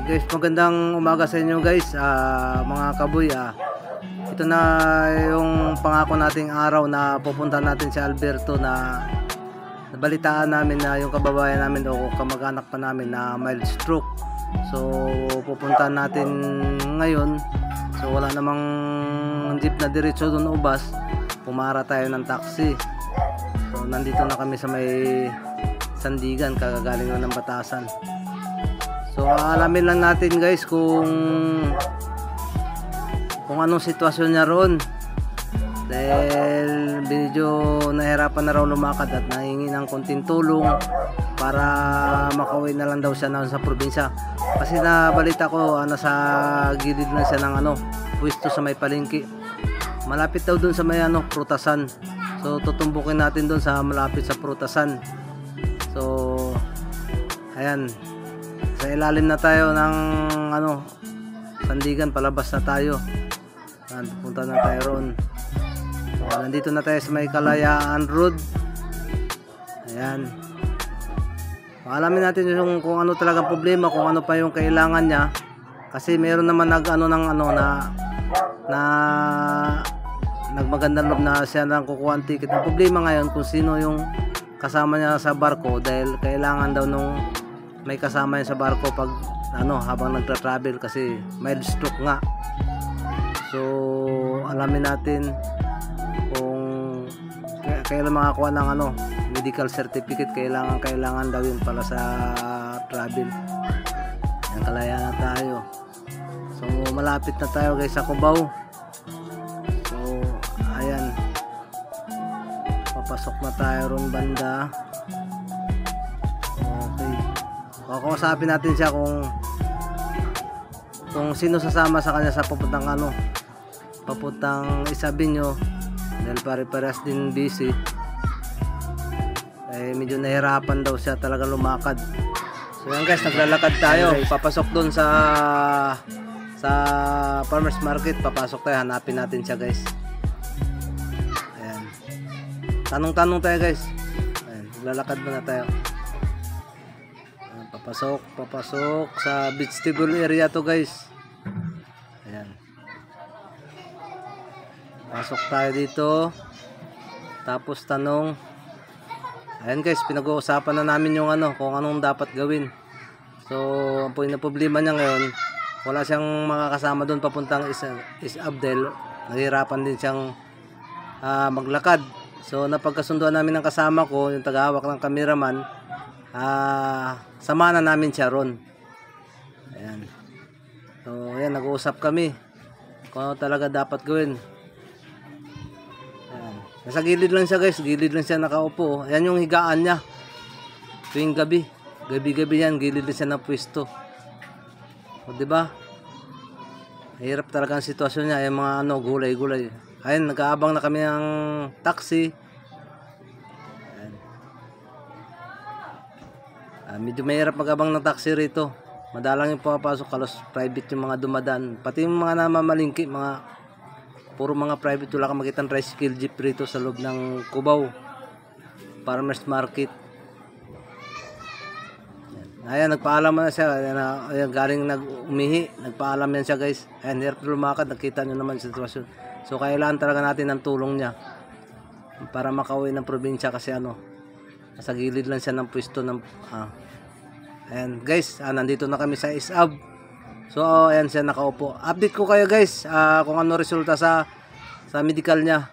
Guys, magandang umaga sa inyo guys, mga kaboy. Ito na yung pangako nating araw na pupunta natin si Alberto na nabalitaan namin na yung kababayan namin o kamag-anak pa namin na mild stroke. So pupunta natin ngayon. So wala namang jeep na diretso doon ubas, pumara tayo ng taxi. So nandito na kami sa may Sandigan, kagagaling na ng Batasan. So alamin lang natin guys kung anong sitwasyon niya roon, dahil medyo nahirapan na raw lumakad at nahingi ng konting tulong para makauwi na lang daw siya sa probinsya. Kasi nabalita ko nasa gilid na siya ng pwesto sa may palengke, malapit daw dun sa may prutasan. So tutumbukin natin dun sa malapit sa prutasan. So ayan, sa ilalim na tayo ng Sandigan, palabas na tayo. Punta na tayo roon. So, nandito na tayo sa may Kalayaan Road. Ayan. Alamin natin kung ano talagang problema, kung ano pa yung kailangan niya. Kasi meron naman nagmagandang loob na siya nang kukuha ang ticket. Ang problema ngayon kung sino yung kasama niya sa barko, dahil kailangan daw nung may kasama yan sa barko pag habang nagtra-travel kasi mild stroke nga. So alamin natin kung kailan makakuha ng medical certificate. Kailangan daw yun pala sa travel. Yan, Kalayaan na tayo. So malapit na tayo guys sa Cubao. So ayan, papasok na tayo ron banda. Kakausapin natin siya kung sino sasama sa kanya sa papuntang Isabinyo, dahil pare-parehas din busy. Medyo nahirapan daw siya talaga lumakad. So yan guys, naglalakad tayo. Papasok dun sa farmers market. Papasok tayo, hanapin natin siya guys. Ayan, tanong-tanong tayo guys. Ayan, naglalakad muna tayo. Papasok sa vegetable area to guys. Ayan, pasok tayo dito, tapos tanong. Ayan guys, pinag-uusapan na namin yung kung anong dapat gawin. So ang problema niya ngayon, wala siyang makakasama doon papuntang Isabel. Nahihirapan din siyang maglakad. So napagkasunduan namin ng kasama ko, yung tagahawak ng cameraman, sama na namin siya ron. Ayan. So ayan, nag-uusap kami kung ano talaga dapat gawin. Ayan. Nasa gilid lang siya guys, gilid lang siya nakaupo. Ayan yung higaan niya tuwing gabi. Gabi-gabi yan, gilid lang siya ng pwesto. O diba, hirap talaga ang sitwasyon niya. Ayan mga gulay-gulay. Ayan, nag-aabang na kami ng taxi. Medyo mahirap mag-abang ng taxi rito. Madalang yung pumapasok, kalos private yung mga dumadaan. Pati yung mga namamalingki, puro mga private. Wala kang makitang tricycle jeep rito sa loob ng Cubao Farmers Market. Ayan, nagpaalam na siya. Ayan, galing umihi, nagpaalam yan siya guys. Ayan, hirap lumakad. Nakita nyo naman yung sitwasyon. So kailangan talaga natin ng tulong niya para makauwi ng probinsya, kasi nasa gilid lang siya ng pwesto ng ayan guys, nandito na kami sa Isab. So ayan siya nakaupo. Update ko kayo guys kung ano resulta sa medical niya.